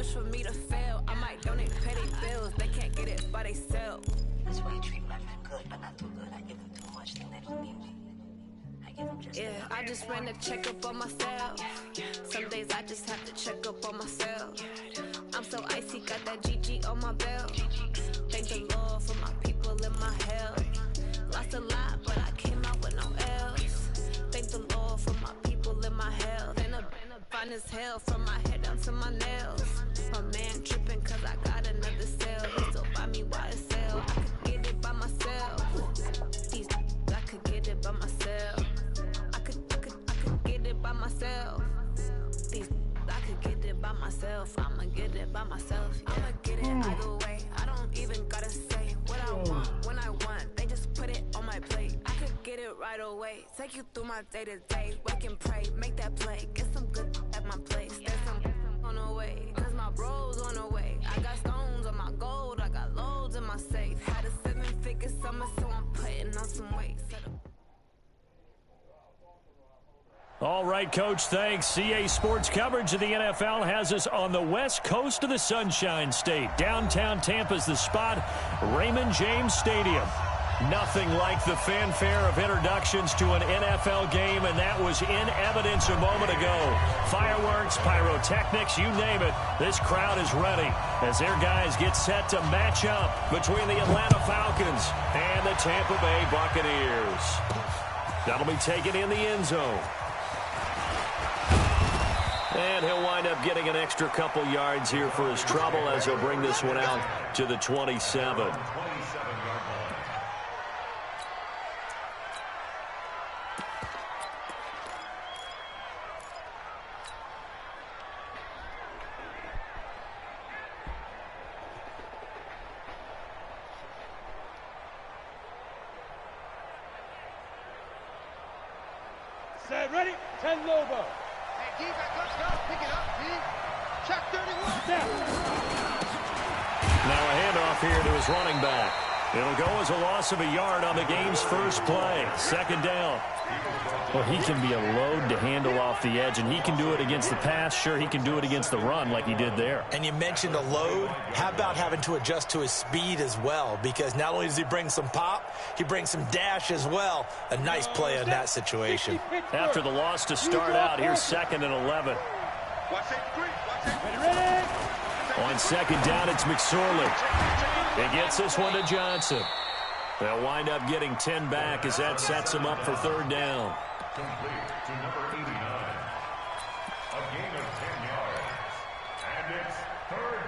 wish for me to fail. I might donate petty bills. They can't get it by themselves. That's why I treat my men good, but not too good. I give them too much, then they don't need me. I give them just enough. I just ran a checkup on myself. Some days I just have to check up on myself. I'm so icy, got that GG on my belt. Thank the Lord for my people in my health. Lost a lot, but I came out with no L's. Thank the Lord for my people in my health. And a fine as hell from my head down to my nails. My man tripping cause I got another cell. He still buy me YSL. I could get it by myself. These I could get it by myself. I could get it by myself. These I could get it by myself. I'ma get it by myself. I'ma get it either way. I don't even gotta say what I want when I want. They just put it on my plate. I could get it right away. Take you through my day to day. Wake and pray, make that play. Get some good at my place. There's some on the way, cause my bro's on the way. I got stones on my gold. I got loads in my safe. Had a 7-figure summer, so I'm putting on some weight. All right, Coach, thanks. CA Sports coverage of the NFL has us on the west coast of the Sunshine State. Downtown Tampa's the spot, Raymond James Stadium. Nothing like the fanfare of introductions to an NFL game, and that was in evidence a moment ago. Fireworks, pyrotechnics, you name it. This crowd is ready as their guys get set to match up between the Atlanta Falcons and the Tampa Bay Buccaneers. That'll be taken in the end zone. And he'll wind up getting an extra couple yards here for his trouble as he'll bring this one out to the 27. Set, ready, 10 Lobo. Hey, D, back up, stop, pick it up, D. Check 31. Down. Now a handoff here to his running back. It'll go as a loss of a yard on the game's first play. Second down. Well, he can be a load to handle off the edge, and he can do it against the pass. Sure, he can do it against the run like he did there. And you mentioned a load. How about having to adjust to his speed as well? Because not only does he bring some pop, he brings some dash as well. A nice play on that situation. After the loss to start out, here's 2nd and 11. On second down, it's McSorley. He gets this one to Johnson. They'll wind up getting 10 back as that sets them up for third down. Complete to number 89. A gain of 10 yards. And it's third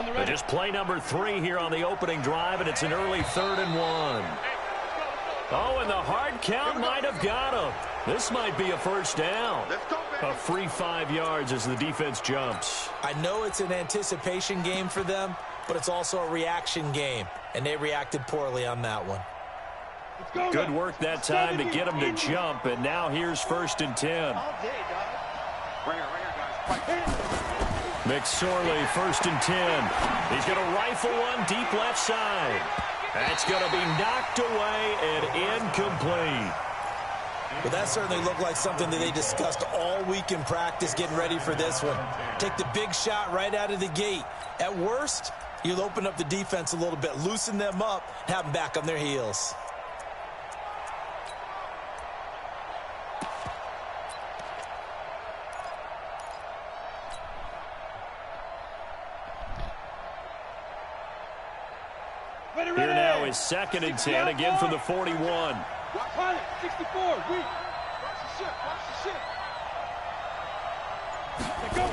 down. But just play number 3 here on the opening drive, and it's an early 3rd and 1. Oh, and the hard count might have got him. This might be a first down. A free 5 yards as the defense jumps. I know it's an anticipation game for them, but it's also a reaction game, and they reacted poorly on that one. Good work that time to get him to jump, and now here's 1st and 10. McSorley, 1st and 10. He's going to rifle one deep left side. That's going to be knocked away and incomplete. Well, that certainly looked like something that they discussed all week in practice getting ready for this one. Take the big shot right out of the gate. At worst, you'll open up the defense a little bit, loosen them up, have them back on their heels. Here now is 2nd and 10, again from the 41. Pilot, 64, watch the ship, watch the ship. Let go.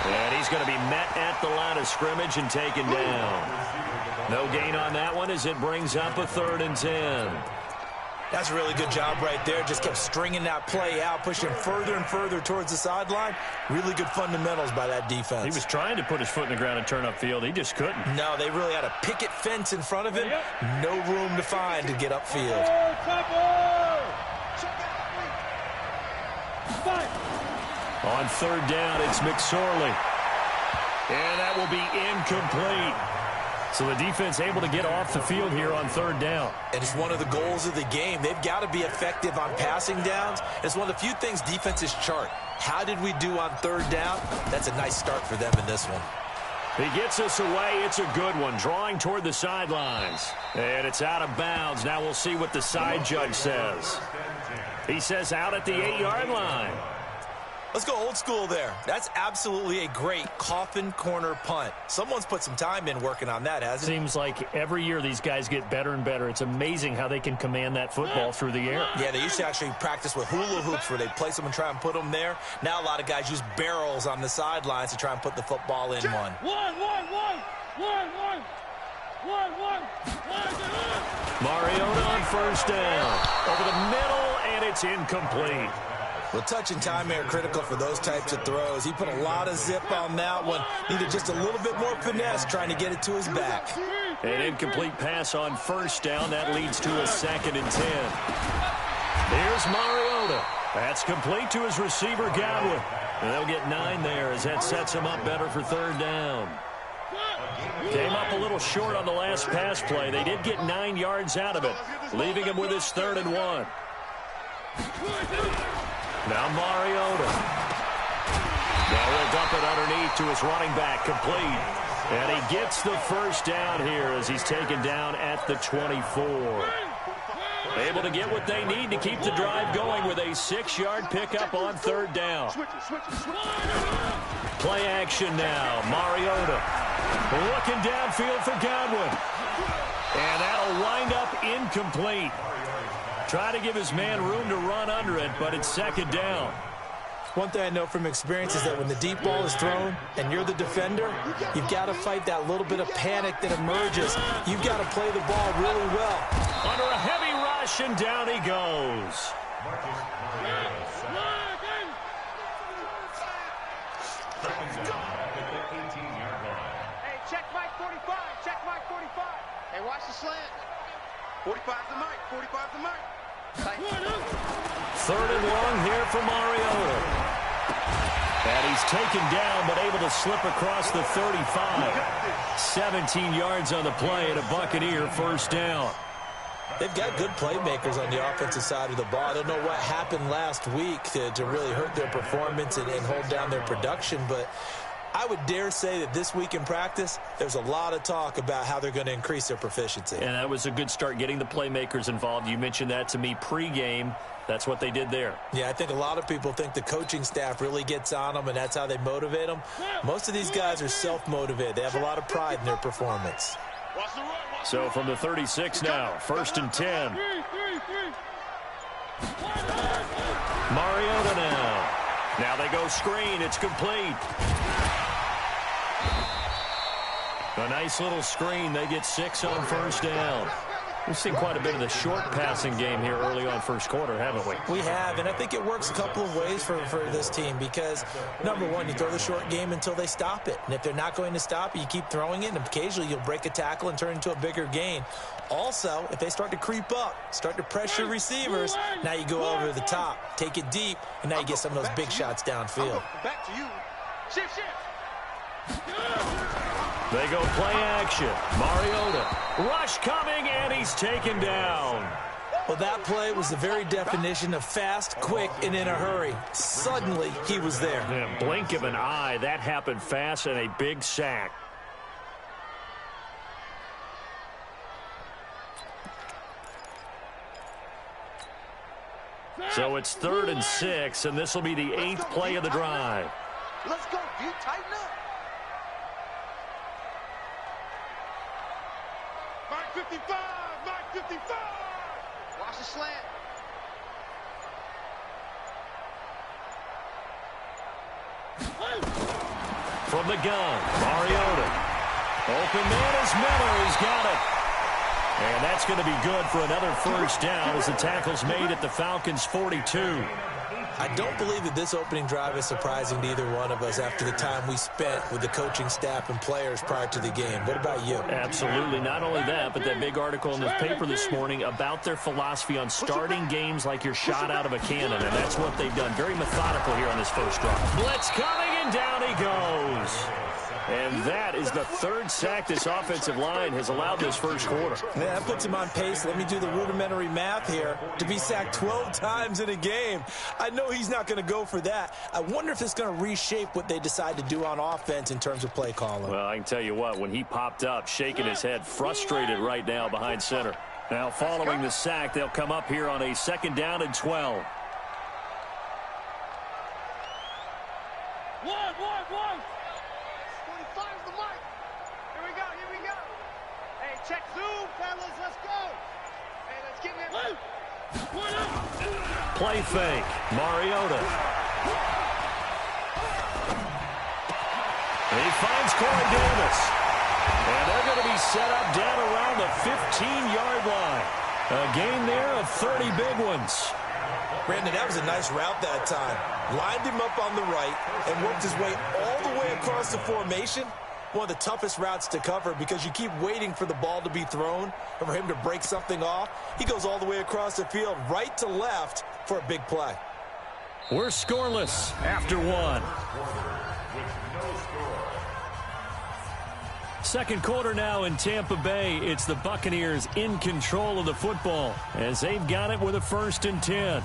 And he's going to be met at the line of scrimmage and taken down. No gain on that one as it brings up a 3rd and 10. That's a really good job right there. Just kept stringing that play out, pushing further and further towards the sideline. Really good fundamentals by that defense. He was trying to put his foot in the ground and turn upfield. He just couldn't. No, they really had a picket fence in front of him. No room to find to get upfield. On 3rd down, it's McSorley. And that will be incomplete. So the defense able to get off the field here on third down. And it's one of the goals of the game. They've got to be effective on passing downs. It's one of the few things defenses chart. How did we do on third down? That's a nice start for them in this one. He gets us away. It's a good one. Drawing toward the sidelines. And it's out of bounds. Now we'll see what the side judge says. He says out at the 8-yard line. Let's go old school there. That's absolutely a great coffin corner punt. Someone's put some time in working on that, hasn't it? Seems like every year these guys get better and better. It's amazing how they can command that football through the air. Yeah, they used to actually practice with hula hoops where they place them and try and put them there. Now a lot of guys use barrels on the sidelines to try and put the football in one. Mariota on first down. Over the middle, and it's incomplete. Well, touch and time are critical for those types of throws. He put a lot of zip on that one. Needed just a little bit more finesse trying to get it to his back. An incomplete pass on first down. That leads to a 2nd and 10. Here's Mariota. That's complete to his receiver, Godwin. And they'll get 9 there as that sets him up better for third down. Came up a little short on the last pass play. They did get 9 yards out of it, leaving him with his 3rd and 1. Now Mariota. Now he'll dump it underneath to his running back, complete. And he gets the first down here as he's taken down at the 24. Able to get what they need to keep the drive going with a 6-yard pickup on third down. Play action now. Mariota looking downfield for Godwin. And that'll wind up incomplete. Try to give his man room to run under it, but it's 2nd down. One thing I know from experience is that when the deep ball is thrown and you're the defender, you've got to fight that little bit of panic that emerges. You've got to play the ball really well. Under a heavy rush, and down he goes. Hey, check Mike 45. Check Mike 45. Hey, watch the slant. 45's the Mike. 45's the Mike. 3rd and long here for Mariota. And he's taken down, but able to slip across the 35. 17 yards on the play and a Buccaneer first down. They've got good playmakers on the offensive side of the ball. I don't know what happened last week to really hurt their performance and hold down their production, but I would dare say that this week in practice, there's a lot of talk about how they're going to increase their proficiency. And that was a good start, getting the playmakers involved. You mentioned that to me pregame. That's what they did there. Yeah, I think a lot of people think the coaching staff really gets on them, and that's how they motivate them. Most of these guys are self-motivated. They have a lot of pride in their performance. So from the 36 now, 1st and 10. Mariota now. Now they go screen. It's complete. A nice little screen. They get 6 on first down. We've seen quite a bit of the short passing game here early on first quarter, haven't we? We have, and I think it works a couple of ways for this team because, number one, you throw the short game until they stop it. And if they're not going to stop it, you keep throwing it, and occasionally you'll break a tackle and turn into a bigger gain. Also, if they start to creep up, start to pressure receivers, now you go over the top, take it deep, and now you get some of those big shots downfield. Back to you. Shift. They go play action. Mariota. Rush coming, and he's taken down. Well, that play was the very definition of fast, quick, and in a hurry. Suddenly, he was there. In a blink of an eye, that happened fast, and a big sack. So it's 3rd and 6, and this will be the 8th play of the drive. Let's go, dude. Tighten up. Mike 55. Mike 55. Watch the slant. From the gun, Mariota. Open man is Miller. He's got it. And that's going to be good for another first down as the tackle's made at the Falcons' 42. I don't believe that this opening drive is surprising to either one of us after the time we spent with the coaching staff and players prior to the game. What about you? Absolutely. Not only that, but that big article in the paper this morning about their philosophy on starting games like you're shot out of a cannon, and that's what they've done. Very methodical here on this first drive. Blitz coming, and And down he goes. And that is the third sack this offensive line has allowed this first quarter. Yeah, that puts him on pace. Let me do the rudimentary math here. To be sacked 12 times in a game, I know he's not going to go for that. I wonder if it's going to reshape what they decide to do on offense in terms of play calling. Well, I can tell you what, when he popped up, shaking his head, frustrated right now behind center. Now, following the sack, they'll come up here on a 2nd down and 12. One. 45's the mic. Here we go. Hey, check zoom, fellas. Let's go. Hey, let's get in. Play fake. Mariota. He finds Corey Davis. And they're going to be set up down around the 15-yard line. A gain there of 30 big ones. Brandon, that was a nice route that time. Lined him up on the right and worked his way all the way across the formation. One of the toughest routes to cover because you keep waiting for the ball to be thrown and for him to break something off. He goes all the way across the field, right to left, for a big play. We're scoreless after one. Second quarter now in Tampa Bay. It's the Buccaneers in control of the football as they've got it with a 1st and 10.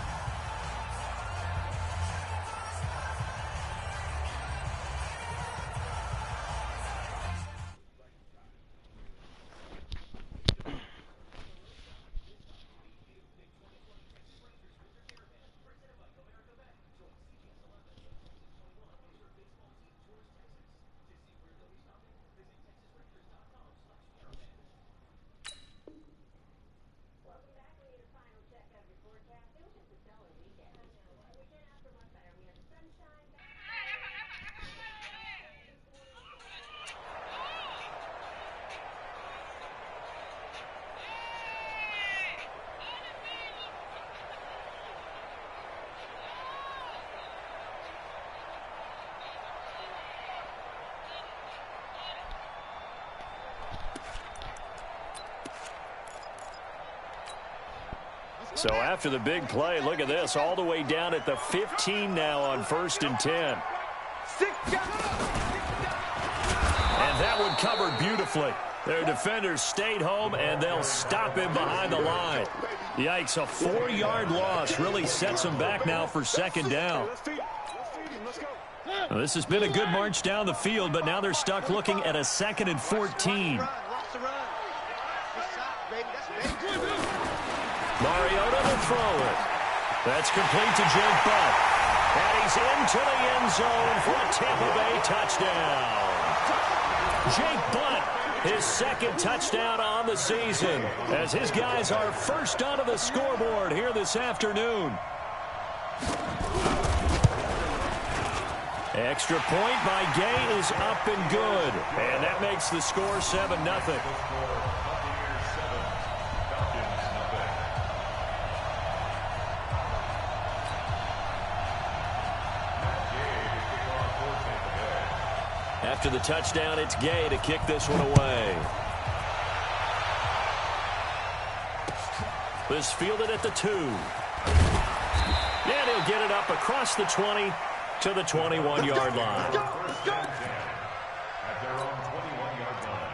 So after the big play, look at this, all the way down at the 15 now on 1st and 10. And that one covered beautifully. Their defenders stayed home, and they'll stop him behind the line. Yikes, a 4-yard loss really sets them back now for 2nd down. Well, this has been a good march down the field, but now they're stuck looking at a 2nd and 14. Mariota to throw it. That's complete to Jake Butt. And he's into the end zone for a Tampa Bay touchdown. Jake Butt, his 2nd touchdown on the season, as his guys are first onto the scoreboard here this afternoon. Extra point by Gay is up and good. And that makes the score 7-0. After the touchdown, it's Gay to kick this one away. This fielded at the 2. And he'll get it up across the 20 to the 21-yard line. At their own 21-yard line.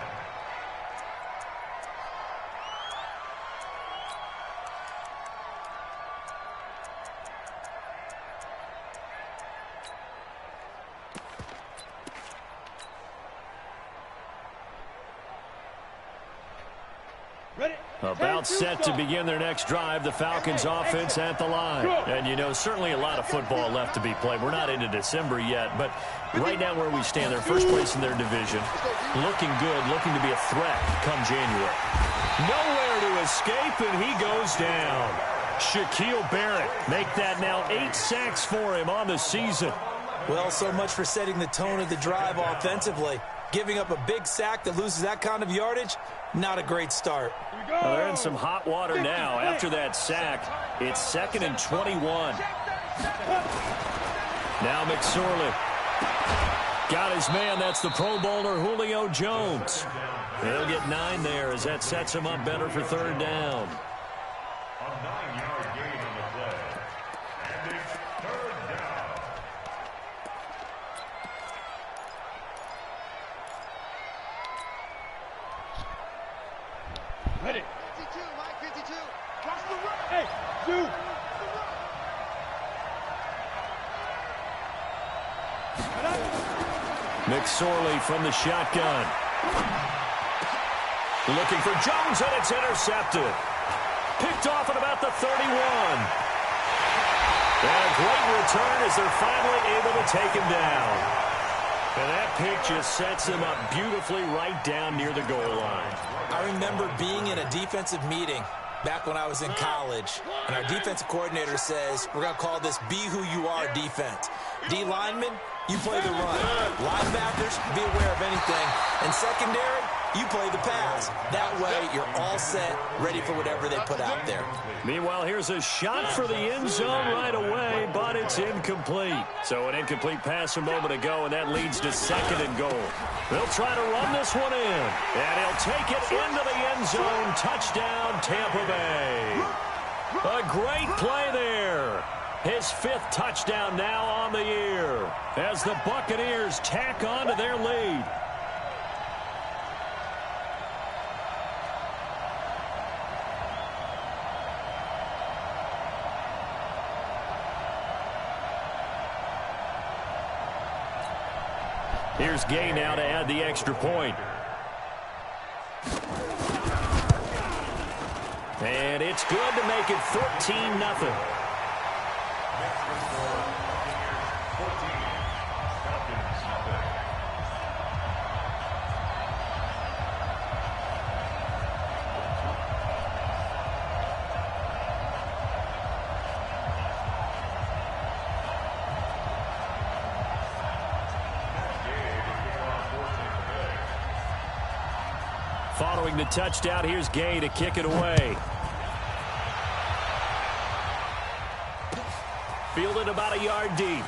About set to begin their next drive, the Falcons offense at the line. And, you know, certainly a lot of football left to be played. We're not into December yet, but right now where we stand, they're first place in their division. Looking good, looking to be a threat come January. Nowhere to escape, and he goes down. Shaquille Barrett make that now 8 sacks for him on the season. Well, so much for setting the tone of the drive offensively. Giving up a big sack that loses that kind of yardage, not a great start. Well, they're in some hot water now. After that sack, it's 2nd and 21. Now McSorley got his man. That's the Pro Bowler Julio Jones. He'll get 9 there as that sets him up better for 3rd down. A 9-yard gain on the play. And it's 3rd down. McSorley from the shotgun. Looking for Jones, and it's intercepted. Picked off at about the 31. And a great return as they're finally able to take him down. And that pick just sets him up beautifully right down near the goal line. I remember being in a defensive meeting back when I was in college, and our defensive coordinator says, we're going to call this be who you are defense. D linemen, you play the run. Linebackers, be aware of anything. And secondary, you play the pass. That way, you're all set, ready for whatever they put out there. Meanwhile, here's a shot for the end zone right away, but it's incomplete. So an incomplete pass a moment ago, and that leads to 2nd and goal. They'll try to run this one in, and he'll take it into the end zone. Touchdown, Tampa Bay. A great play there. His 5th touchdown now on the year as the Buccaneers tack on to their lead. Here's Gay now to add the extra point. And it's good to make it 14-0. Following the touchdown, here's Gay to kick it away. Fielded about a yard deep.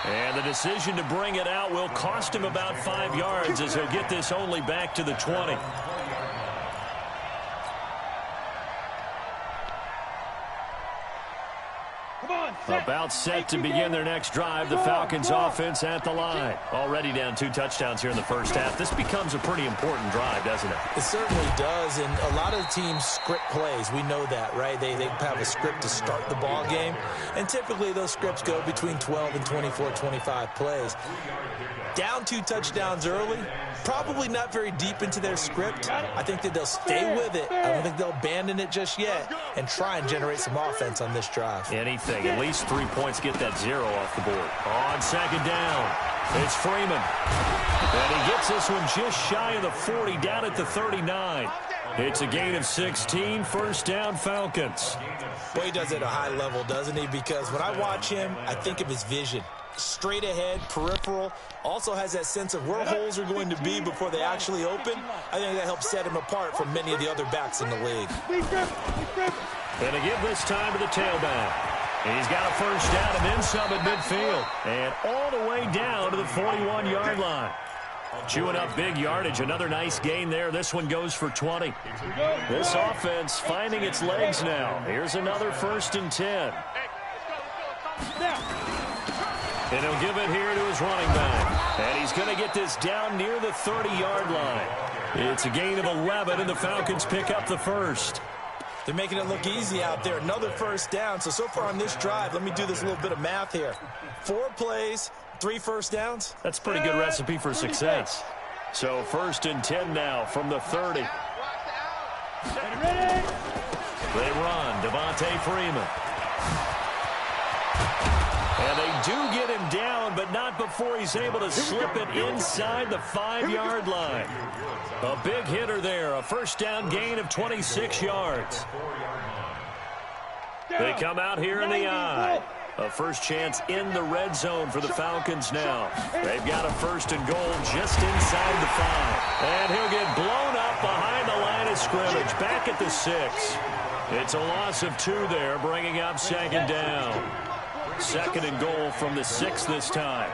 And the decision to bring it out will cost him about 5 yards as he'll get this only back to the 20. About set to begin their next drive. The Falcons offense at the line. Already down 2 touchdowns here in the first half. This becomes a pretty important drive, doesn't it? It certainly does, and a lot of the teams script plays. We know that, right? They have a script to start the ball game, and typically those scripts go between 12 and 24, 25 plays. Down 2 touchdowns early, probably not very deep into their script. I think that they'll stay with it. I don't think they'll abandon it just yet and try and generate some offense on this drive. Anything. At least 3 points get that 0 off the board. On 2nd down, it's Freeman. And he gets this one just shy of the 40, down at the 39. It's a gain of 16, 1st down Falcons. Boy, he does it at a high level, doesn't he? Because when I watch him, I think of his vision. Straight ahead, peripheral, also has that sense of where holes are going to be before they actually open. I think that helps set him apart from many of the other backs in the league. And to give this time to the tailback. He's got a 1st down and then some at midfield. And all the way down to the 41-yard line. Chewing up big yardage. Another nice gain there. This one goes for 20. This offense finding its legs now. Here's another 1st and 10. And he'll give it here to his running back. And he's going to get this down near the 30-yard line. It's a gain of 11, and the Falcons pick up the 1st. They're making it look easy out there. Another 1st down. So far on this drive, let me do this little bit of math here. 4 plays, 3 1st downs. That's a pretty good recipe for success. So 1st and 10 now from the 30. They run. Devontae Freeman. And they do get him down, but not before he's able to slip it inside the 5-yard line. A big hitter there, a 1st down gain of 26 yards. They come out here in the eye. A first chance in the red zone for the Falcons now. They've got a 1st and goal just inside the 5. And he'll get blown up behind the line of scrimmage, back at the 6. It's a loss of 2 there, bringing up 2nd down. 2nd and goal from the 6 this time.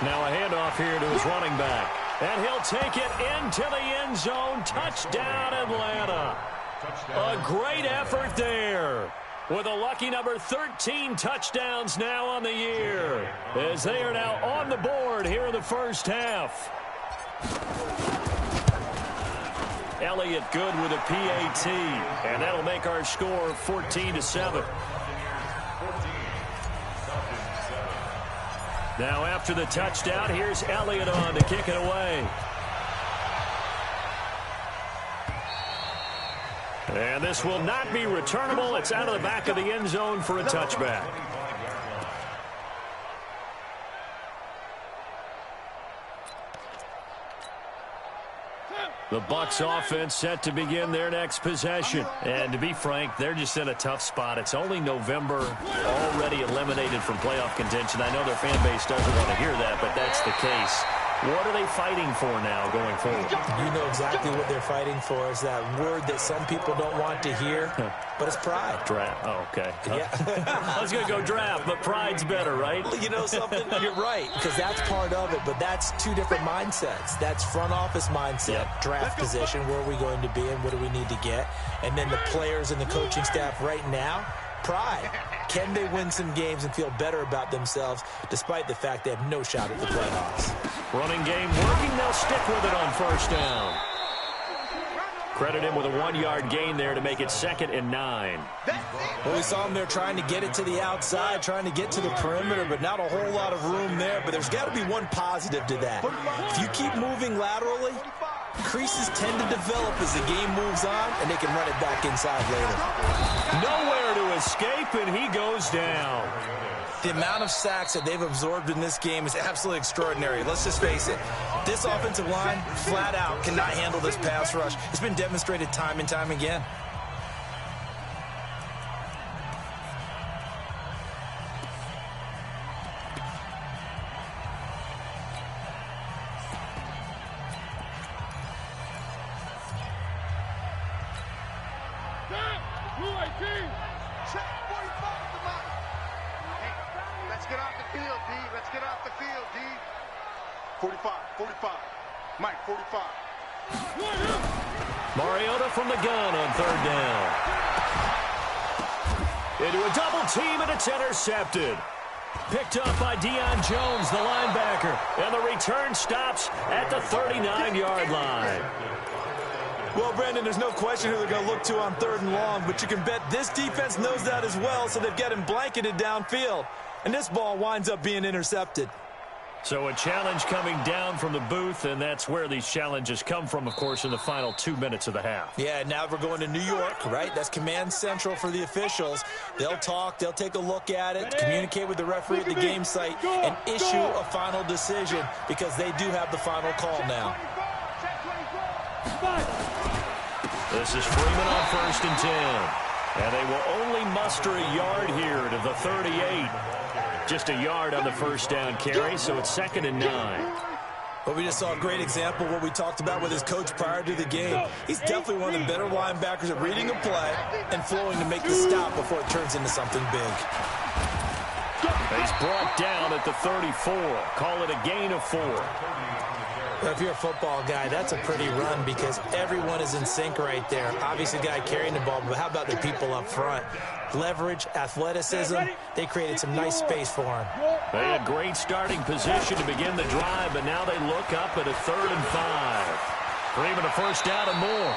Now a handoff here to his running back. And he'll take it into the end zone. Touchdown, Atlanta. A great effort there. With a lucky number 13 touchdowns now on the year. As they are now on the board here in the first half. Elliott good with a PAT, and that'll make our score 14-7. Now after the touchdown, here's Elliott on to kick it away. And this will not be returnable. It's out of the back of the end zone for a touchback. The Bucs offense set to begin their next possession. And to be frank, they're just in a tough spot. It's only November, already eliminated from playoff contention. I know their fan base doesn't want to hear that, but that's the case. What are they fighting for now going forward? You know exactly what they're fighting for. Is that word that some people don't want to hear, but it's pride. Draft. Oh, okay. Yeah. I was going to go draft, but pride's better, right? You know something? You're right, because that's part of it, but that's two different mindsets. That's front office mindset, draft position, where are we going to be and what do we need to get? And then the players and the coaching staff right now, pride. Can they win some games and feel better about themselves despite the fact they have no shot at the playoffs? Running game working. They'll stick with it on first down. Credit him with a 1-yard gain there to make it 2nd and 9. Well, we saw them there trying to get it to the outside, trying to get to the perimeter, but not a whole lot of room there. But there's got to be one positive to that. If you keep moving laterally, creases tend to develop as the game moves on, and they can run it back inside later. Nowhere to escape, and he goes down. The amount of sacks that they've absorbed in this game is absolutely extraordinary. Let's just face it. This offensive line, flat out, cannot handle this pass rush. It's been demonstrated time and time again. Let's get off the field, D. Let's get off the field, D. 45. Mike, 45. Mariota from the gun on 3rd down. Into a double team, and it's intercepted. Picked up by Deion Jones, the linebacker. And the return stops at the 39-yard line. Well, Brandon, there's no question who they're going to look to on 3rd and long, but you can bet this defense knows that as well, so they've got him blanketed downfield. And this ball winds up being intercepted. So a challenge coming down from the booth, and that's where these challenges come from, of course, in the final 2 minutes of the half. Yeah, now we're going to New York, right? That's command central for the officials. They'll talk, they'll take a look at it, communicate with the referee at the game site, and issue a final decision because they do have the final call now. This is Freeman on 1st and 10. And they will only muster a yard here to the 38. Just a yard on the first down carry, so it's 2nd and 9. Well, we just saw a great example of what we talked about with his coach prior to the game. He's definitely one of the better linebackers at reading a play and flowing to make the stop before it turns into something big. He's brought down at the 34. Call it a gain of 4. Well, if you're a football guy, that's a pretty run because everyone is in sync right there. Obviously, the guy carrying the ball, but how about the people up front? Leverage, athleticism, they created some nice space for him. They had great starting position to begin the drive, but now they look up at a 3rd and 5. Freeman a first down and more.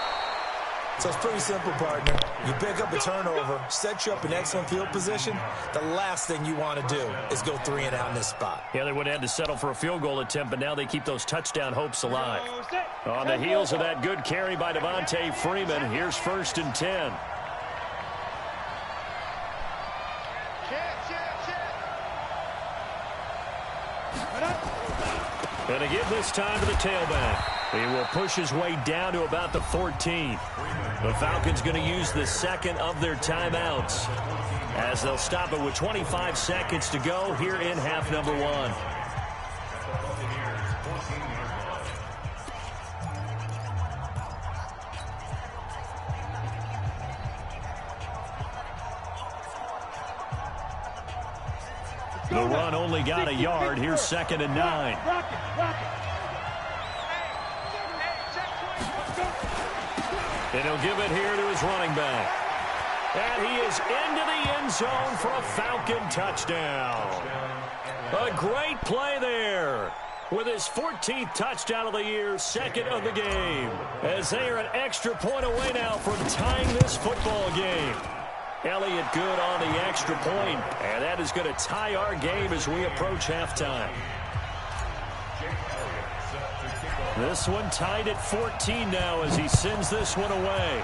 So it's pretty simple, partner. You pick up a turnover, set you up in excellent field position. The last thing you want to do is go 3 and out in this spot. Yeah, they would have had to settle for a field goal attempt, but now they keep those touchdown hopes alive. On the heels of that good carry by Devontae Freeman, here's 1st and 10. And again this time to the tailback. He will push his way down to about the 14. The Falcons going to use the 2nd of their timeouts as they'll stop it with 25 seconds to go here in half number 1. The run only got a yard. Here's 2nd and 9. And he'll give it here to his running back. And he is into the end zone for a Falcon touchdown. A great play there. With his 14th touchdown of the year, 2nd of the game. As they are an extra point away now from tying this football game. Elliott good on the extra point, and that is going to tie our game as we approach halftime. This one tied at 14 now as he sends this one away.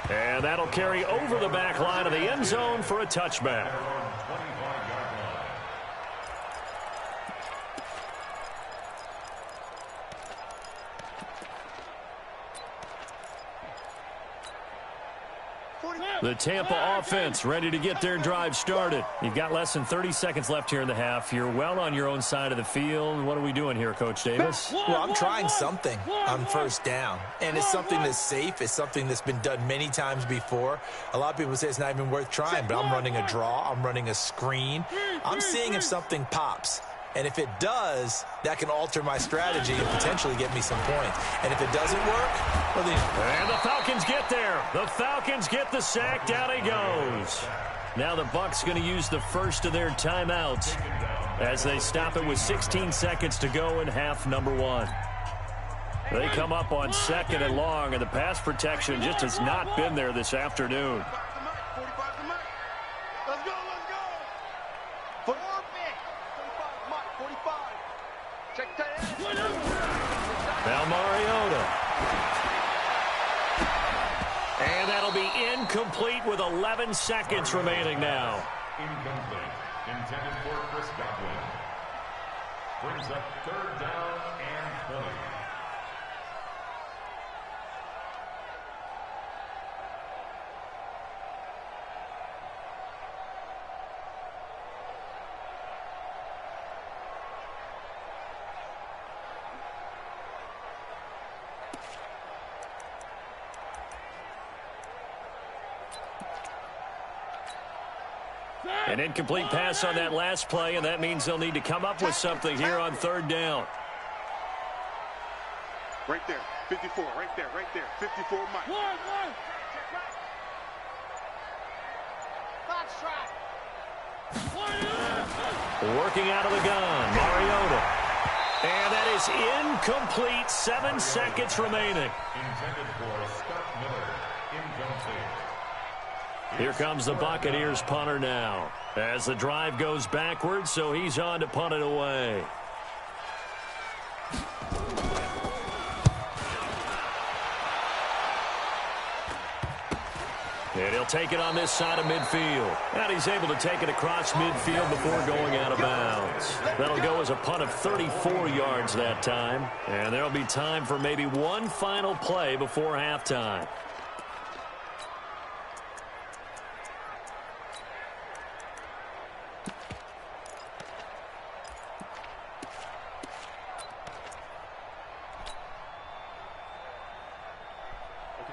And that'll carry over the back line of the end zone for a touchback. The Tampa offense ready to get their drive started. You've got less than 30 seconds left here in the half. You're well on your own side of the field. What are we doing here, Coach Davis? Well, I'm trying something on first down, and it's something that's safe. It's something that's been done many times before. A lot of people say it's not even worth trying, but I'm running a draw. I'm running a screen. I'm seeing if something pops. And if it does, that can alter my strategy and potentially get me some points. And if it doesn't work, well, then... And the Falcons get there. The Falcons get the sack. Down he goes. Now the Bucs going to use the first of their timeouts as they stop it with 16 seconds to go in half number one. They come up on 2nd and long, and the pass protection just has not been there this afternoon. Let's go. Now Mariota. And that'll be incomplete with 11 seconds remaining now. Incomplete. Intended for Chris Godwin. Brings up 3rd down and 20. An incomplete pass on that last play, and that means they'll need to come up with something here on 3rd down. Right there, 54, right there, 54, Mike. Working out of the gun, Mariota. And that is incomplete, 7 seconds remaining. Intended for Scott Miller. Incomplete. Here comes the Buccaneers punter now as the drive goes backwards, so he's on to punt it away. And he'll take it on this side of midfield. And he's able to take it across midfield before going out of bounds. That'll go as a punt of 34 yards that time. And there'll be time for maybe one final play before halftime.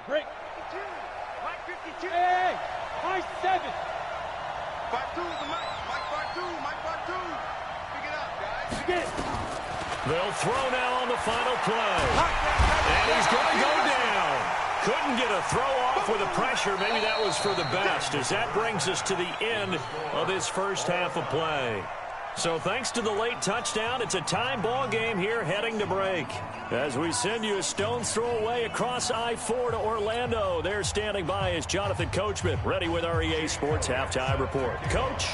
Break. Mike 52. Hey, Mike 7. 5-2 is the Mike. Mike 5-2. Mike 5-2. Pick it up, guys. Get it. They'll throw now on the final play. And he's going to go down. Couldn't get a throw off with the pressure. Maybe that was for the best, as that brings us to the end of this first half of play. So thanks to the late touchdown, it's a tie ball game here heading to break. As we send you a stone's throw away across I-4 to Orlando. There standing by is Jonathan Coachman, ready with our EA Sports Halftime Report. Coach.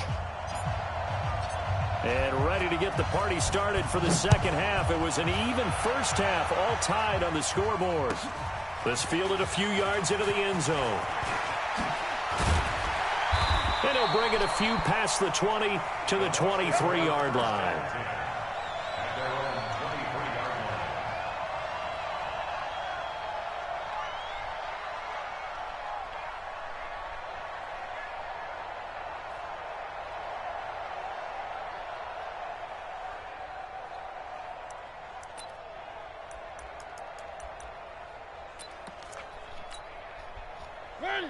And ready to get the party started for the second half. It was an even first half, all tied on the scoreboard. This fielded a few yards into the end zone. And he'll bring it a few past the 20 to the 23-yard line.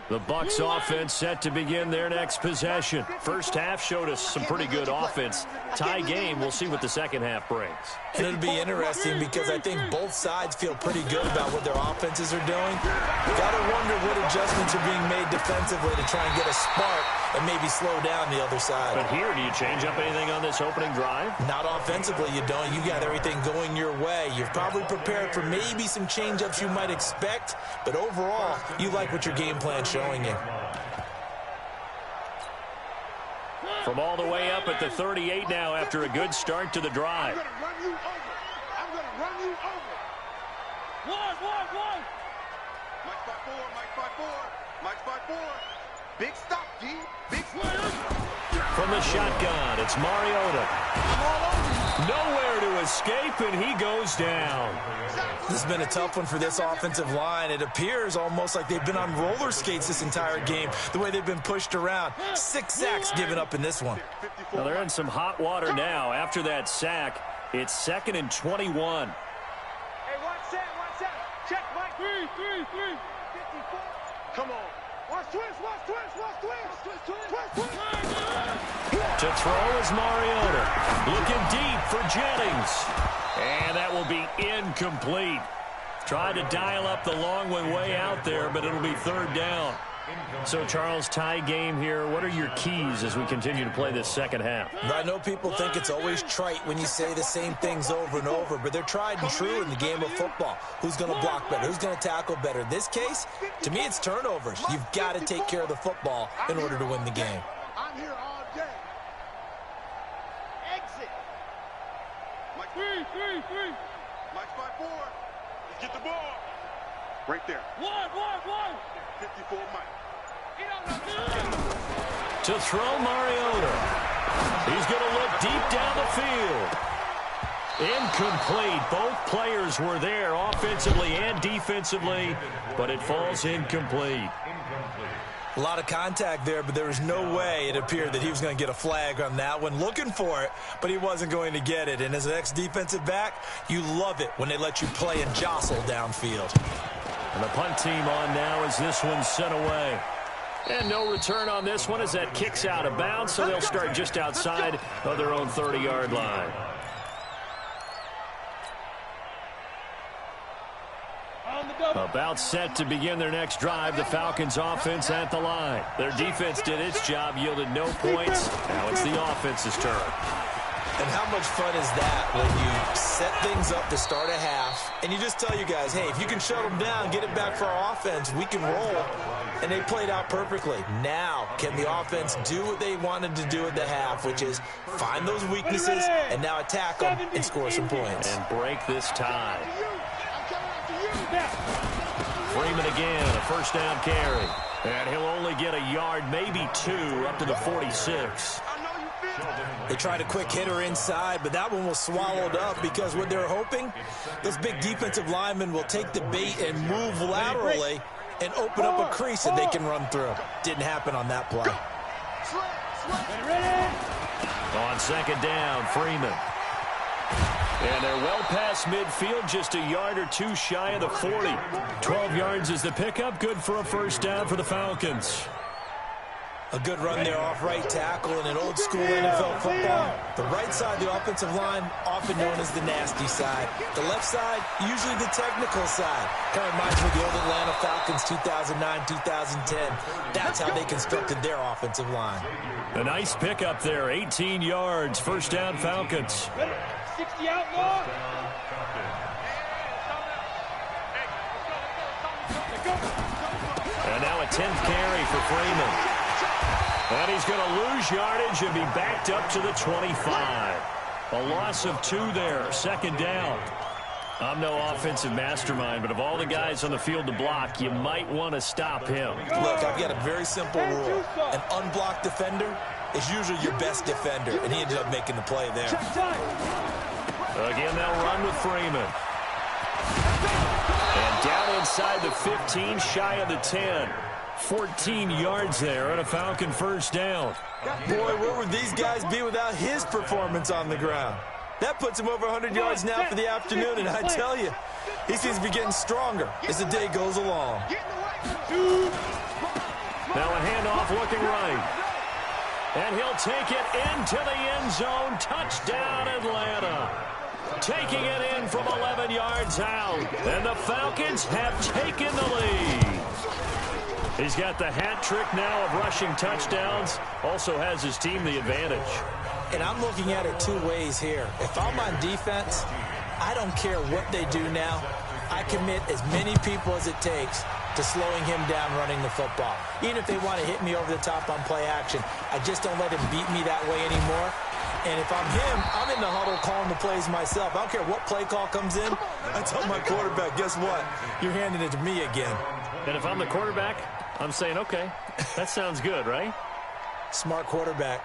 The Bucs offense set to begin their next possession. First half showed us some pretty good offense. Tie game, we'll see what the second half brings. And it'll be interesting because I think both sides feel pretty good about what their offense offenses are doing, you got to wonder what adjustments are being made defensively to try and get a spark and maybe slow down the other side. But here, do you change up anything on this opening drive? Not offensively, you don't. You got everything going your way. You've probably prepared for maybe some change-ups you might expect, but overall, you like what your game plan's showing you. From all the way up at the 38 now after a good start to the drive. I'm going to run you over. I'm going to run you over. One. Mike 5-4, Mike 5-4, Mike 5-4. Big stop, D. Big stop. From the shotgun, it's Mariota. Nowhere to escape, and he goes down. This has been a tough one for this offensive line. It appears almost like they've been on roller skates this entire game, the way they've been pushed around. 6 sacks given up in this one. Well, they're in some hot water now. After that sack, it's 2nd and 21. Hey, watch that. Check, Mike. 3. 54. Come on. Watch twist. To throw is Mariota. Looking deep for Jennings. And that will be incomplete. Tried to dial up the long way out there, but it'll be 3rd down. So, Charles, tie game here. What are your keys as we continue to play this second half? I know people think it's always trite when you say the same things over and over, but they're tried and true in the game of football. Who's going to block better? Who's going to tackle better? In this case, to me, it's turnovers. You've got to take care of the football in order to win the game. I'm here all day. Exit. Mike 3. Mike 5-4. Let's get the ball. Right there. One. 54, Mike. To throw Mariota. He's going to look deep down the field. Incomplete. Both players were there offensively and defensively, but it falls incomplete. A lot of contact there, but there was no way it appeared that he was going to get a flag on that one. Looking for it, but he wasn't going to get it. And as an ex-defensive back, you love it when they let you play and jostle downfield. And the punt team on now as this one's sent away. And no return on this one as that kicks out of bounds, so they'll start just outside of their own 30-yard line. About set to begin their next drive, the Falcons offense at the line. Their defense did its job, yielded no points. Now it's the offense's turn. And how much fun is that when you set things up to start a half and you just tell you guys, hey, if you can shut them down, get it back for our offense, we can roll. And they played out perfectly. Now, can the offense do what they wanted to do at the half, which is find those weaknesses and now attack them and score some points. And break this tie. Freeman again, a first down carry. And he'll only get a yard, maybe 2, up to the 46. They tried a quick hitter inside, but that one was swallowed up because what they're hoping, those big defensive linemen will take the bait and move laterally and open up a crease that they can run through. Didn't happen on that play. On second down, Freeman. And they're well past midfield, just a yard or 2 shy of the 40. 12 yards is the pickup, good for a first down for the Falcons. A good run there off right tackle in an old school NFL football. The right side of the offensive line, often known as the nasty side. The left side, usually the technical side. Kind of reminds me of the old Atlanta Falcons 2009-2010. That's how they constructed their offensive line. A nice pickup there, 18 yards, first down Falcons. 60 outlaw. And now a 10th carry for Freeman. And he's going to lose yardage and be backed up to the 25. A loss of 2 there, second down. I'm no offensive mastermind, but of all the guys on the field to block, you might want to stop him. Look, I've got a very simple rule. An unblocked defender is usually your best defender, and he ended up making the play there. Again, they'll run with Freeman. And down inside the 15, shy of the 10. 14 yards there and a Falcon first down. Boy, where would these guys be without his performance on the ground? That puts him over 100 yards now for the afternoon, and I tell you, he seems to be getting stronger as the day goes along. Now a handoff looking right. And he'll take it into the end zone. Touchdown, Atlanta. taking it in from 11 yards out. And the Falcons have taken the lead. He's got the hat trick now of rushing touchdowns. Also has his team the advantage. And I'm looking at it two ways here. If I'm on defense, I don't care what they do now. I commit as many people as it takes to slowing him down running the football. Even if they want to hit me over the top on play action, I just don't let him beat me that way anymore. And if I'm him, I'm in the huddle calling the plays myself. I don't care what play call comes in. I tell my quarterback, guess what? You're handing it to me again. And if I'm the quarterback, I'm saying, okay, that sounds good, right? Smart quarterback.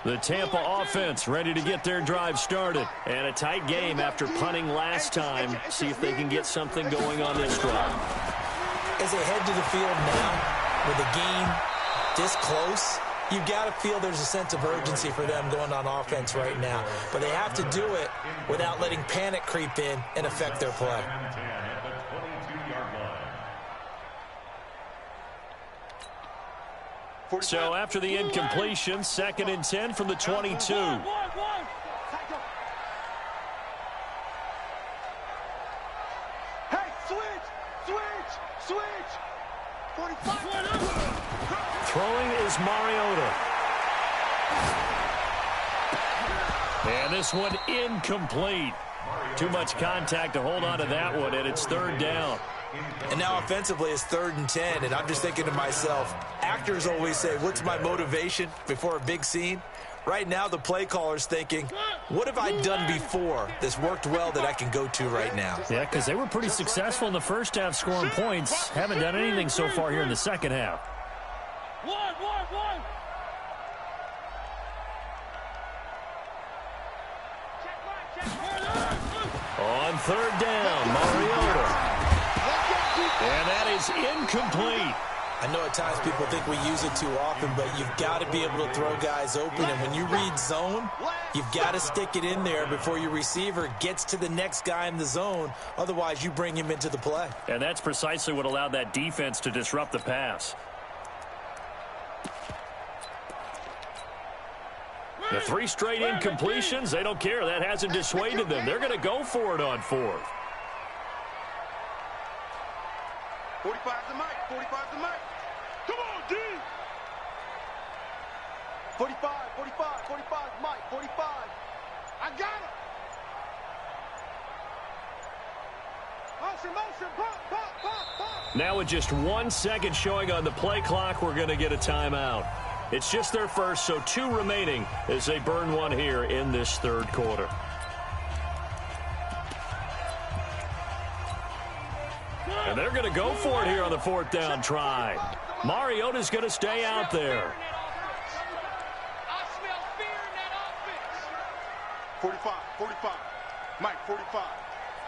The Tampa offense ready to get their drive started. And a tight game after punting last time. See if they can get something going on this drive. As they head to the field now, with the game this close, you've got to feel there's a sense of urgency for them going on offense right now. But they have to do it without letting panic creep in and affect their play. So after the incompletion, 2nd and 10 from the 22. Hey, switch. 45. Throwing is Mariota. And this one incomplete. Too much contact to hold on to that one, and it's 3rd down. And now offensively it's 3rd and 10, and I'm just thinking to myself, actors always say, what's my motivation before a big scene? Right now the play caller's thinking, what have I done before that's worked well that I can go to right now? Yeah, because they were pretty successful in the first half scoring points. Haven't done anything so far here in the second half. One. On 3rd down, Mariota. And that is incomplete. I know at times people think we use it too often, but you've got to be able to throw guys open. And when you read zone, you've got to stick it in there before your receiver gets to the next guy in the zone. Otherwise, you bring him into the play. And that's precisely what allowed that defense to disrupt the pass. The 3 straight incompletions, they don't care. That hasn't dissuaded them. They're going to go for it on 4th. 45's the mic. 45's the mic. Come on, D. 45, Mike, 45. I got him. Motion, pop. Now with just 1 second showing on the play clock, we're going to get a timeout. It's just their first, so 2 remaining as they burn one here in this 3rd quarter. And they're going to go for it here on the 4th down try. Mariota's going to stay out there. I smell fear in that offense. 45. Mike, 45.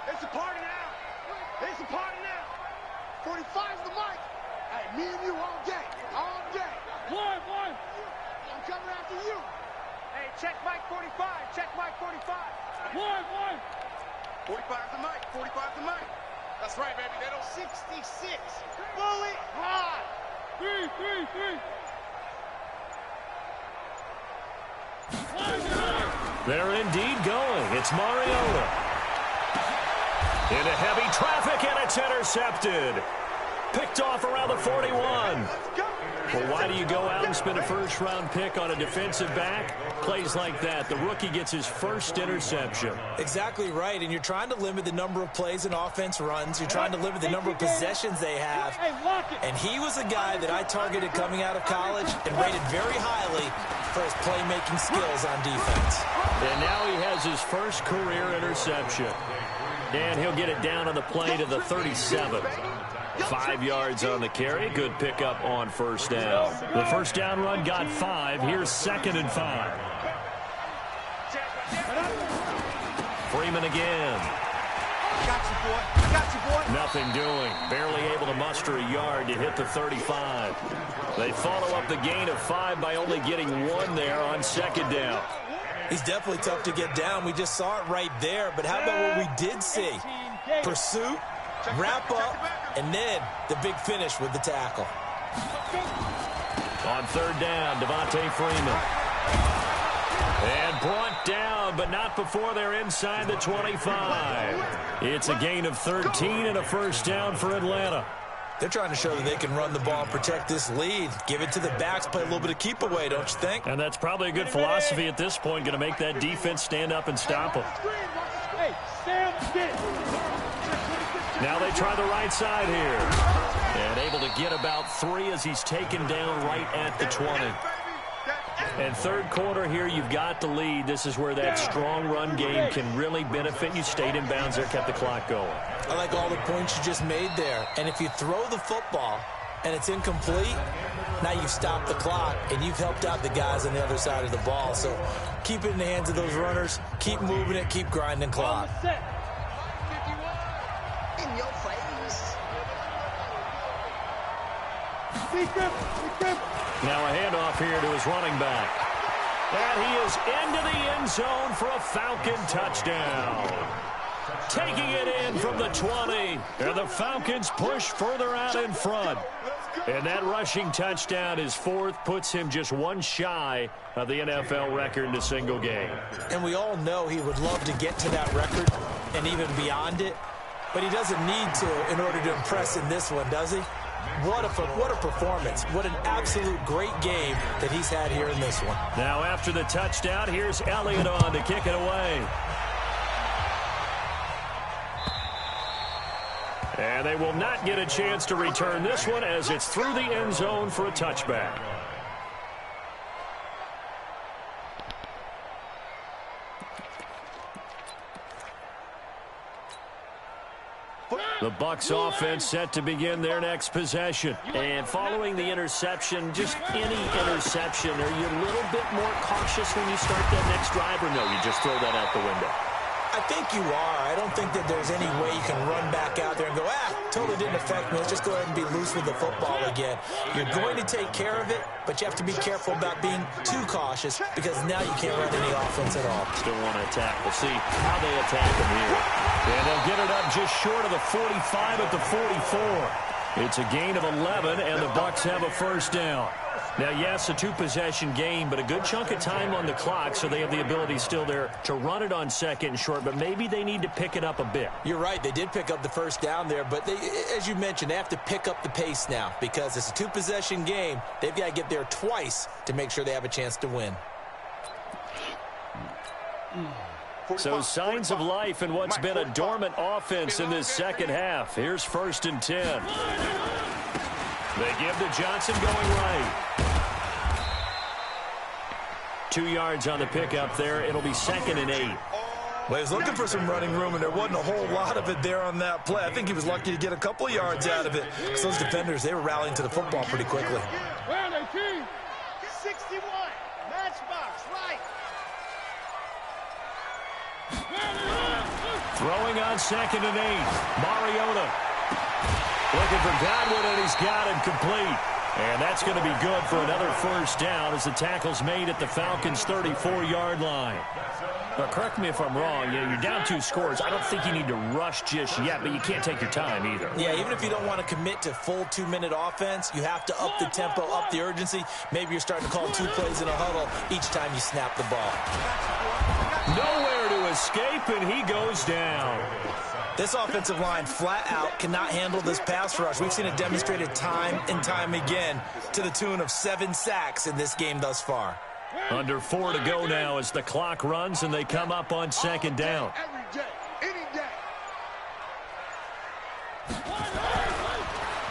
It's a party now. 45's the mic. Hey, me and you all day. One. I'm coming after you. Hey, check Mike 45. One. 45's the mic. That's right, baby. They don't 66. Bullet ride. 3. They're indeed going. It's Mariota. Into heavy traffic, and it's intercepted. Picked off around the 41. Well, why do you go out and spend a first-round pick on a defensive back? Plays like that. The rookie gets his first interception. Exactly right, and you're trying to limit the number of plays an offense runs. You're trying to limit the number of possessions they have. And he was a guy that I targeted coming out of college and rated very highly for his playmaking skills on defense. And now he has his first career interception. And he'll get it down on the play to the 37. 5 yards on the carry. Good pickup on 1st down. The 1st down run got 5. Here's 2nd and 5. Freeman again. Got you, boy. Nothing doing. Barely able to muster a yard to hit the 35. They follow up the gain of 5 by only getting 1 there on 2nd down. He's definitely tough to get down. We just saw it right there. But how about what we did see? Pursuit, wrap up, and then the big finish with the tackle. On third down, Devontae Freeman. And brought down, but not before they're inside the 25. It's a gain of 13 and a first down for Atlanta. They're trying to show that they can run the ball and protect this lead. Give it to the backs, play a little bit of keep away, don't you think? And that's probably a good philosophy at this point, going to make that defense stand up and stop them. Hey, Sam, get it. Now they try the right side here. And able to get about 3 as he's taken down right at the 20. And third quarter here, you've got the lead. This is where that strong run game can really benefit you. Stayed in bounds there, kept the clock going. I like all the points you just made there. And if you throw the football and it's incomplete, now you've stopped the clock and you've helped out the guys on the other side of the ball. So keep it in the hands of those runners. Keep moving it. Keep grinding clock. In your face. Now a handoff here to his running back. And he is into the end zone for a Falcon touchdown. Taking it in from the 20. And the Falcons push further out in front. And that rushing touchdown, his fourth, puts him just one shy of the NFL record in a single game. And we all know he would love to get to that record and even beyond it. But he doesn't need to in order to impress in this one, does he? What a performance. What an absolute great game that he's had here in this one. Now after the touchdown, here's Elliott on to kick it away. And they will not get a chance to return this one as it's through the end zone for a touchback. The Bucs offense set to begin their next possession. And following the interception, just any interception, are you a little bit more cautious when you start that next drive, or no, you just throw that out the window? I think you are. I don't think that there's any way you can run back out there and go, totally didn't affect me. Let's just go ahead and be loose with the football again. You're going to take care of it, but you have to be careful about being too cautious because now you can't run any offense at all. Still want to attack. We'll see how they attack him here. And they'll get it up just short of the 45 at the 44. It's a gain of 11, and the Bucs have a first down. Now, yes, a two-possession game, but a good chunk of time on the clock, so they have the ability still there to run it on second and short, but maybe they need to pick it up a bit. You're right. They did pick up the first down there, but they, as you mentioned, they have to pick up the pace now because it's a two-possession game. They've got to get there twice to make sure they have a chance to win. So signs of life in what's been a dormant offense in this second half. Here's 1st and 10. They give to Johnson going right. 2 yards on the pickup there. It'll be 2nd and 8. Well, he was looking for some running room, and there wasn't a whole lot of it there on that play. I think he was lucky to get a couple of yards out of it because those defenders, they were rallying to the football pretty quickly. Where are they, team? 61. Matchbox, right. Throwing on 2nd and 8. Mariota looking for Godwin, and he's got him complete. And that's going to be good for another first down as the tackle's made at the Falcons' 34-yard line. Now, correct me if I'm wrong. You're down 2 scores. I don't think you need to rush just yet, but you can't take your time either. Yeah, even if you don't want to commit to full 2-minute offense, you have to up the tempo, up the urgency. Maybe you're starting to call 2 plays in a huddle each time you snap the ball. Nowhere to escape, and he goes down. This offensive line flat out cannot handle this pass rush. We've seen it demonstrated time and time again to the tune of 7 sacks in this game thus far. Under 4 to go now as the clock runs and they come up on 2nd down. Every day, any day.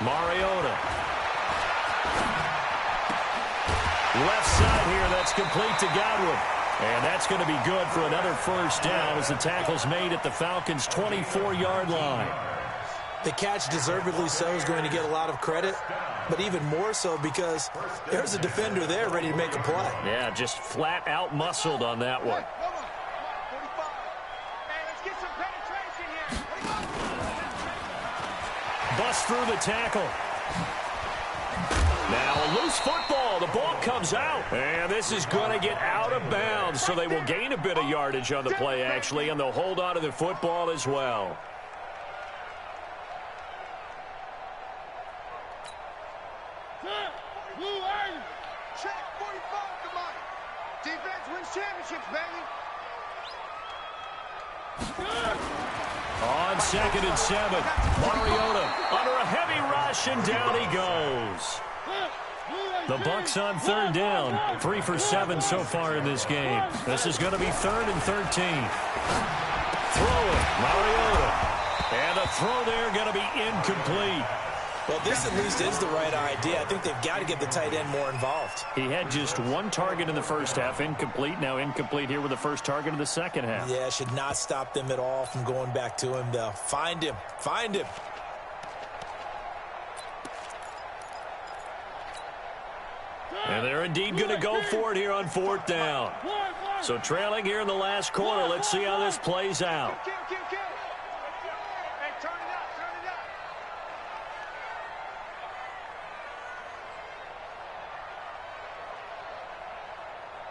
Mariota. Left side here, that's complete to Godwin. And that's going to be good for another first down as the tackle's made at the Falcons' 24-yard line. The catch, deservedly so, is going to get a lot of credit, but even more so because there's a defender there ready to make a play. Yeah, just flat out muscled on that one. Come on. 45. Hey, let's get some penetration here. Bust through the tackle. Now a loose football. The ball comes out. And this is going to get out of bounds, so they will gain a bit of yardage on the play, actually, and they'll hold on to the football as well. Championships, baby. On 2nd and 7, Mariota under a heavy rush, and down he goes. The Bucs on 3rd down, 3 for 7 so far in this game. This is going to be 3rd and 13. Throwing, Mariota. And the throw there going to be incomplete. Well, this at least is the right idea. I think they've got to get the tight end more involved. He had just 1 target in the first half, incomplete. Now incomplete here with the first target of the second half. Yeah, should not stop them at all from going back to him, though. Find him. Find him. And they're indeed going to go for it here on 4th down. So trailing here in the last quarter. Let's see how this plays out. Hey, turn it up, turn it up.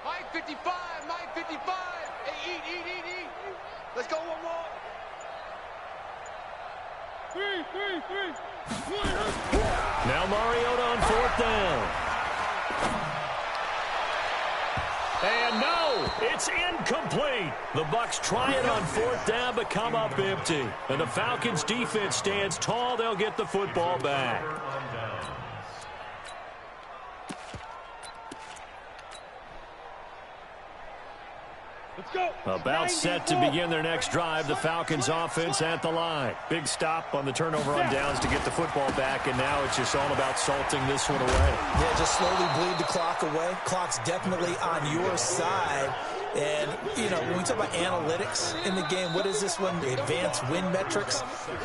Mike 55, Mike 55. Hey, eat. Let's go one more. 3. Now Mariota on 4th down. And no, it's incomplete. The Bucs try it on 4th down, but come up empty. And the Falcons' defense stands tall. They'll get the football back. Let's go. About set to begin their next drive. The Falcons offense at the line. Big stop on the turnover on downs to get the football back, and now it's just all about salting this one away. Yeah, just slowly bleed the clock away. Clock's definitely on your side. And, you know, when we talk about analytics in the game, what is this one? The advanced win metrics?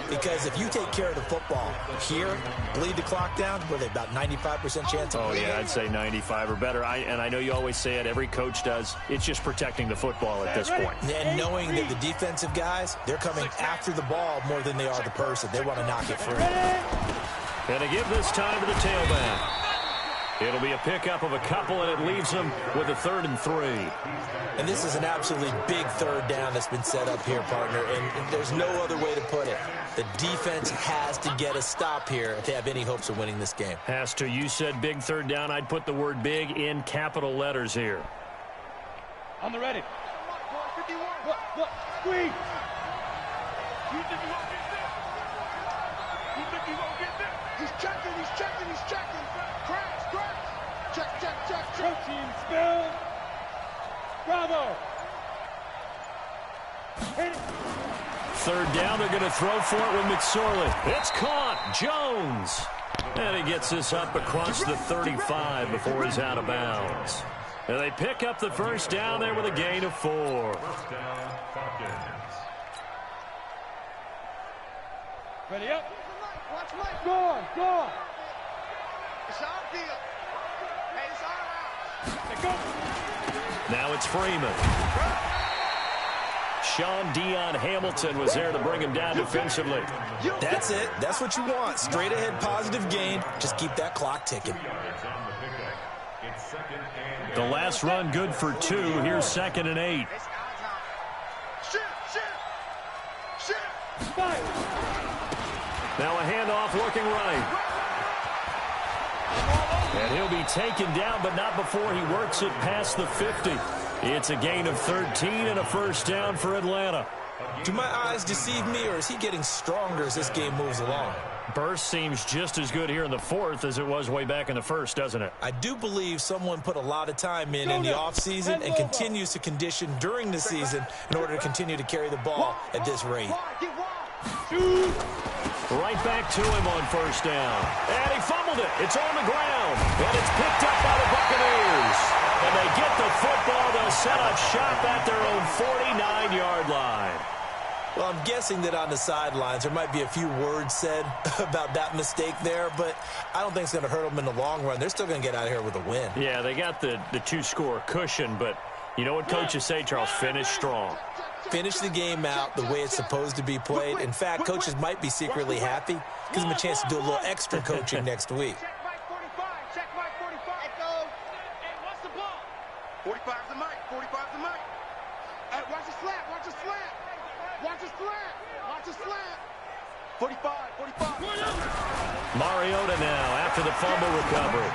Because if you take care of the football here, bleed the clock down, what are they, about 95% chance of winning? Yeah, I'd say 95 or better. And I know you always say it, every coach does. It's just protecting the football at this point. And knowing that the defensive guys, they're coming after the ball more than they are the person. They want to knock it free. And to give this time to the tailback. It'll be a pickup of a couple, and it leaves them with a 3rd and 3. And this is an absolutely big 3rd down that's been set up here, partner, and there's no other way to put it. The defense has to get a stop here if they have any hopes of winning this game. Has to. You said big 3rd down. I'd put the word big in capital letters here. On the ready. Look. Squeeze. You think you won't get this? You think you won't get this? He's checking. Crash. Check. Protein spill. Bravo. Hit it. 3rd down, they're going to throw for it with McSorley. It's caught. Jones. And he gets this up across the 35 before he's out of bounds. And they pick up the 1st down there with a gain of 4. 1st down, Falcons. Ready up. Watch Mike. Go on. It's our deal. Hey, it's our house. Let go. Now it's Freeman. Sean Dion Hamilton was there to bring him down defensively. That's it. That's what you want. Straight ahead, positive gain. Just keep that clock ticking. The last run good for 2. Here's 2nd and 8. Shit. Now a handoff looking right. And he'll be taken down, but not before he works it past the 50. It's a gain of 13 and a 1st down for Atlanta. Do my eyes deceive me, or is he getting stronger as this game moves along? Burst seems just as good here in the 4th as it was way back in the 1st, doesn't it? I do believe someone put a lot of time in the offseason and continues to condition during the season in order to continue to carry the ball at this rate. Right back to him on 1st down. And he fumbled it. It's on the ground. And it's picked up by the Buccaneers. And they get the football. They'll set up shop at their own 49-yard line. Well, I'm guessing that on the sidelines there might be a few words said about that mistake there, but I don't think it's going to hurt them in the long run. They're still going to get out of here with a win. Yeah, they got the 2-score cushion, but you know what coaches say, Charles? Finish strong. Finish the game out the way it's supposed to be played. In fact, coaches might be secretly happy. Gives them a chance to do a little extra coaching next week. Check Mike 45. Let's go. Hey, what's the ball? 45's the mic. 45's the mic. Hey, watch the slap. 45. Mariota now after the fumble recovery.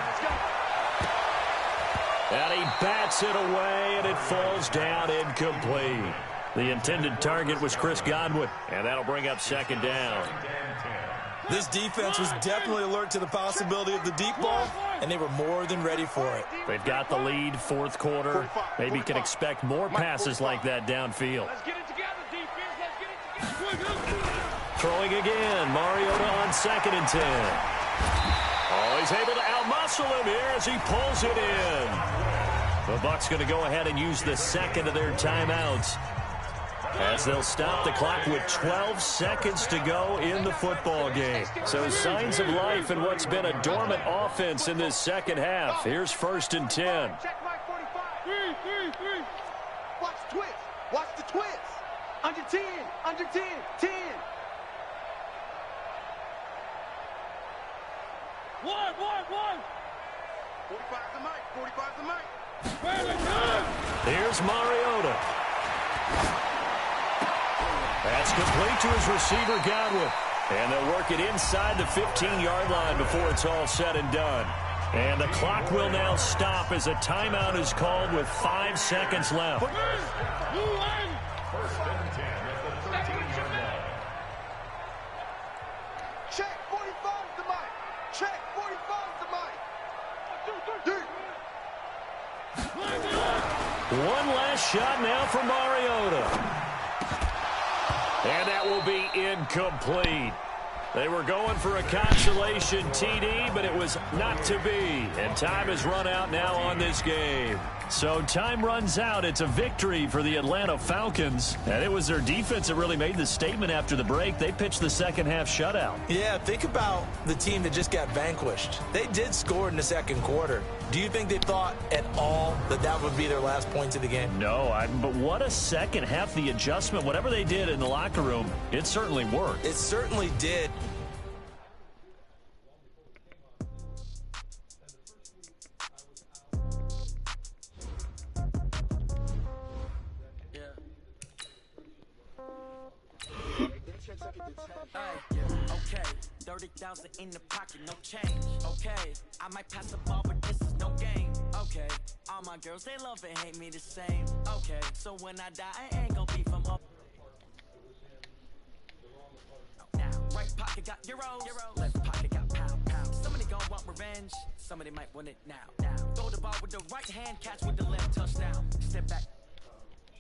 And he bats it away, and it falls down incomplete. The intended target was Chris Godwin, and that'll bring up second down. This defense was definitely alert to the possibility of the deep ball, and they were more than ready for it. They've got the lead, fourth quarter. Maybe can expect more passes like that downfield. Let's get it together, defense. Let's get it together. Throwing again, Mariota on 2nd and 10. Oh, he's able to outmuscle him here as he pulls it in. The Bucs going to go ahead and use the second of their timeouts, as they'll stop the clock with 12 seconds to go in the football game. So signs of life in what's been a dormant offense in this second half. Here's 1st and 10. Check my 45. 3. Watch the twist. Watch the twist. Under 10. Under 10. 10. 1. 45's the mic. 45's the mic. Here's Mariota. That's complete to his receiver, Godwin. And they'll work it inside the 15-yard line before it's all said and done. And the clock will now stop as a timeout is called with 5 seconds left. Check 45's the mic. Check 45's the mic. 1, 2, 3. One last shot now for Mariota. And that will be incomplete. They were going for a consolation TD, but it was not to be. And time has run out now on this game. So time runs out. It's a victory for the Atlanta Falcons. And it was their defense that really made the statement after the break. They pitched the second half shutout. Yeah, think about the team that just got vanquished. They did score in the second quarter. Do you think they thought at all that that would be their last points of the game? No, but what a second half. The adjustment, whatever they did in the locker room, it certainly worked. It certainly did. Okay, 30,000 in the pocket, no change. Okay, I might pass the ball, but this is no game. Okay, all my girls, they love and hate me the same. Okay, so when I die, I ain't gonna be from up. Now, right pocket got euros, left pocket got pound. Somebody gon' want revenge, somebody might want it now. Throw the ball with the right hand, catch with the left, touchdown. Step back.